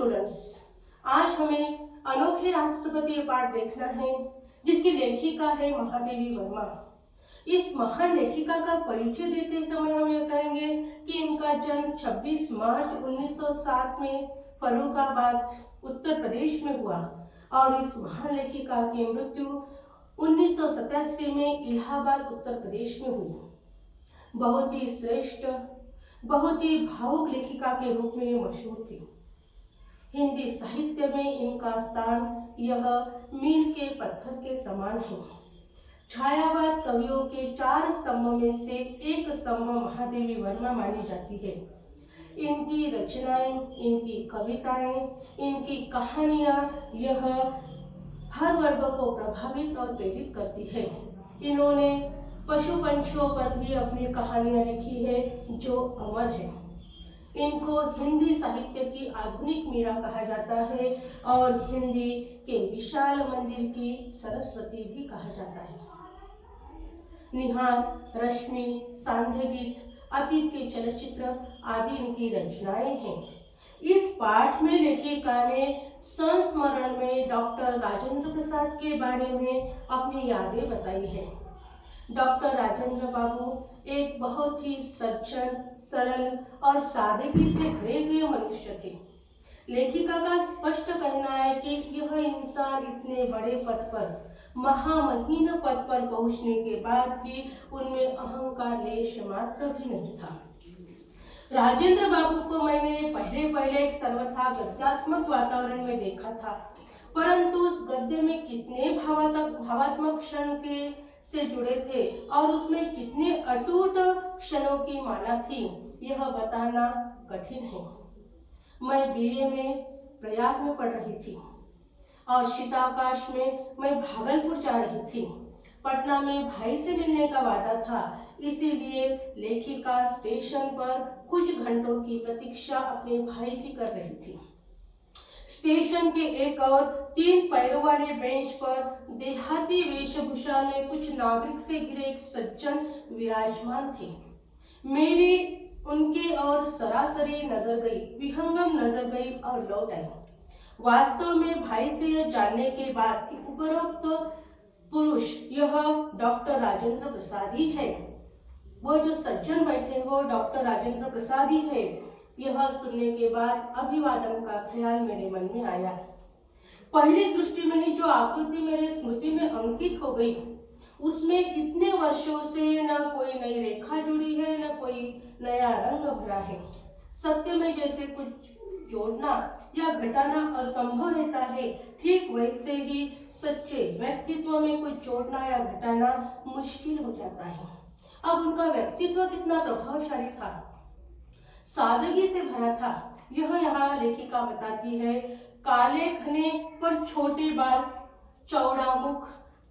Students, आज हमें अनोखे राष्ट्रपति पाठ देखना है जिसकी लेखिका है महादेवी वर्मा। इस महान लेखिका का परिचय देते समय हम यह कहेंगे कि इनका जन्म 26 मार्च 1907 में फर्रुखाबाद उत्तर प्रदेश में हुआ और इस महान लेखिका की मृत्यु 1987 में इलाहाबाद उत्तर प्रदेश में हुई। बहुत ही श्रेष्ठ, बहुत ही भावुक लेखिका के रूप में ये मशहूर थी। हिंदी साहित्य में इनका स्थान यह मील के पत्थर के समान है। छायावाद कवियों के 4 स्तंभों में से एक स्तंभ महादेवी वर्मा मानी जाती है। इनकी रचनाएं, इनकी कविताएं, इनकी कहानियां यह हर वर्ग को प्रभावित और प्रेरित करती है। इन्होंने पशु पंछियों पर भी अपनी कहानियां लिखी है जो अमर है। इनको हिंदी साहित्य की आधुनिक मीरा कहा जाता है और हिंदी के विशाल मंदिर की सरस्वती भी कहा जाता है। निहार, रश्मि, सांध्य गीत, अतीत के चलचित्र आदि इनकी रचनाएं हैं। इस पाठ में लेखिका ने संस्मरण में डॉक्टर राजेंद्र प्रसाद के बारे में अपनी यादें बताई है। डॉक्टर राजेंद्र बाबू एक बहुत ही सज्जन, सरल और सादगी से भरे हुए मनुष्य थे। लेखिका का स्पष्ट कहना है कि यह इंसान इतने बड़े पद पर, महामहिम पद पर पहुंचने के बाद भी उनमें अहंकार लेश मात्र भी नहीं था। राजेंद्र बाबू को मैंने पहले एक सर्वथा गद्यात्मक वातावरण में देखा था, परंतु उस गद्य में कितने भावात्मक क्षण के से जुड़े थे और उसमें कितने अटूट क्षणों की माला थी, यह बताना कठिन है। मैं बीए में प्रयाग में पढ़ रही थी और शीताकाश में मैं भागलपुर जा रही थी। पटना में भाई से मिलने का वादा था, इसीलिए लेखिका स्टेशन पर कुछ घंटों की प्रतीक्षा अपने भाई की कर रही थी। स्टेशन के एक और 3 पैरों वाले बेंच पर देहाती वेशभूषा में कुछ नागरिक से घिरे एक सज्जन विराजमान थे। मेरी उनके और सरासरी नजर गई, विहंगम नजर गई और लौट आई। वास्तव में भाई से यह जानने के बाद कि उपरोक्त पुरुष यह डॉक्टर राजेंद्र प्रसाद ही है, वो जो सज्जन बैठे वो डॉक्टर राजेंद्र प्रसाद ही है, यह सुनने के बाद अभिवादन का ख्याल मेरे मन में आया। पहली दृष्टि में ही जो आकृति मेरे स्मृति में अंकित हो गई, उसमें इतने वर्षों से न कोई नई रेखा जुड़ी है, न कोई नया रंग भरा है। सत्य में जैसे कुछ जोड़ना या घटाना असंभव रहता है, ठीक वैसे ही सच्चे व्यक्तित्व में कुछ जोड़ना या घटाना मुश्किल हो जाता है। अब उनका व्यक्तित्व कितना प्रभावशाली था, सादगी से भरा था, यह यहाँ लेखिका बताती है। काले घने पर छोटे बाल, चौड़ा मुख,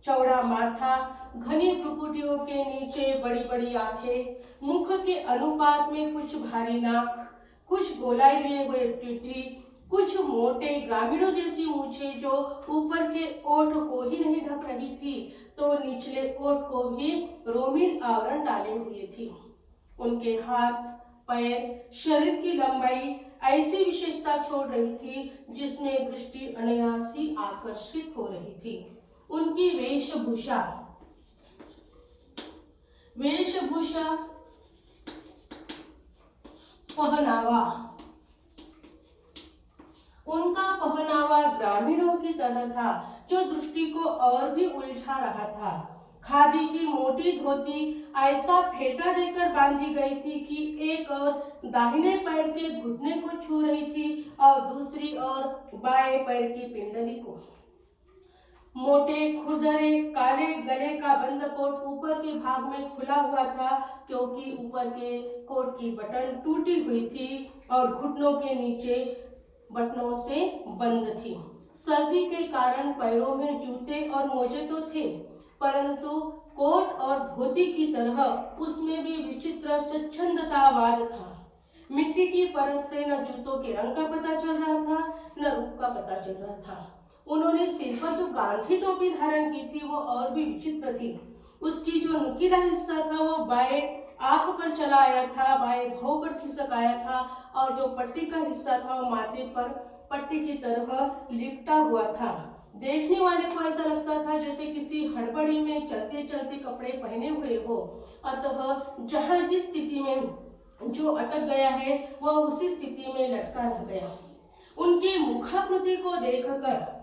चौड़ा माथा, घनी भ्रुकुटियों के नीचे बड़ी बड़ी आंखें, मुख के अनुपात में कुछ भारी नाक, कुछ गोलाई लिए हुए टिटली, कुछ मोटे ग्रामीणों जैसी मूछें जो ऊपर के ओठ को ही नहीं ढक रही थी तो निचले ओठ को भी रोमिल आवरण डाले हुए थी। उनके हाथ, पैर, शरीर की लंबाई ऐसी विशेषता छोड़ रही थी जिसमें दृष्टि अनायासी आकर्षित हो रही थी। उनकी वेशभूषा पहनावा, उनका पहनावा ग्रामीणों की तरह था जो दृष्टि को और भी उलझा रहा था। खादी की मोटी धोती ऐसा फेटा देकर बांधी गई थी कि एक और दाहिने पैर के घुटने को छू रही थी और दूसरी ओर बाएं पैर की पिंडली को। मोटे खुरदरे काले गले का बंद कोट ऊपर के भाग में खुला हुआ था क्योंकि ऊपर के कोट की बटन टूटी हुई थी और घुटनों के नीचे बटनों से बंद थी। सर्दी के कारण पैरों में जूते और मोजे तो थे, परंतु कोट और धोती की तरह उसमें भी विचित्र स्वच्छंदतावाद था। मिट्टी की परत से न जूतों के रंग का पता चल रहा था न रूप का पता चल रहा था। उन्होंने सिर पर जो गांधी टोपी धारण की थी वो और भी विचित्र थी। उसकी जो नुकीला हिस्सा था वो बाएं आंख पर चला आया था, बाएं भौं पर खिसक आया था और जो पट्टी का हिस्सा था वो माथे पर पट्टी की तरह लिपटा हुआ था। देखने वाले को ऐसा लगता था जैसे किसी हड़बड़ी में चलते चलते कपड़े पहने हुए हो। अतः जहाँ जिस स्थिति में जो अटक गया है वह उसी स्थिति में लटका रह गया। उनकी मुखाकृति को देखकर,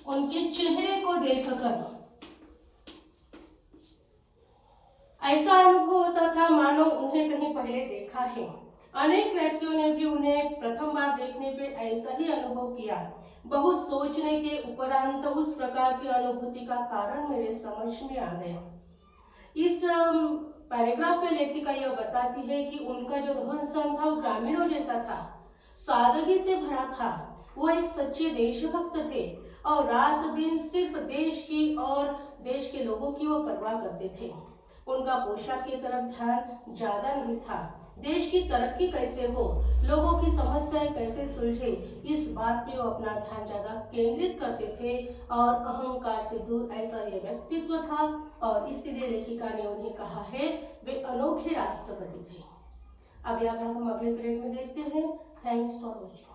उनके चेहरे को देखकर ऐसा अनुभव होता था मानो उन्हें कहीं पहले देखा है। अनेक व्यक्तियों ने भी उन्हें प्रथम बार देखने पे ऐसा ही अनुभव किया। बहुत सोचने के उपरांत उस प्रकार की अनुभूति का कारण मेरे समझ में आ गया। इस पैराग्राफ में लेखिका यह बताती है कि उनका जो रहन सहन था वो ग्रामीणों जैसा था, सादगी से भरा था। वो एक सच्चे देशभक्त थे और रात दिन सिर्फ देश की और देश के लोगों की वो परवाह करते थे। उनका पोशाक की तरफ ध्यान ज्यादा नहीं था। देश की तरक्की कैसे हो, लोगों की समस्याएं कैसे सुलझे, इस बात पे वो अपना ध्यान ज्यादा केंद्रित करते थे और अहंकार से दूर ऐसा ये व्यक्तित्व था। और इसीलिए लेखिका ने उन्हें कहा है वे अनोखे राष्ट्रपति थे। अब यह भाग हम अगले पीरियड में देखते हैं। Thanks for watching.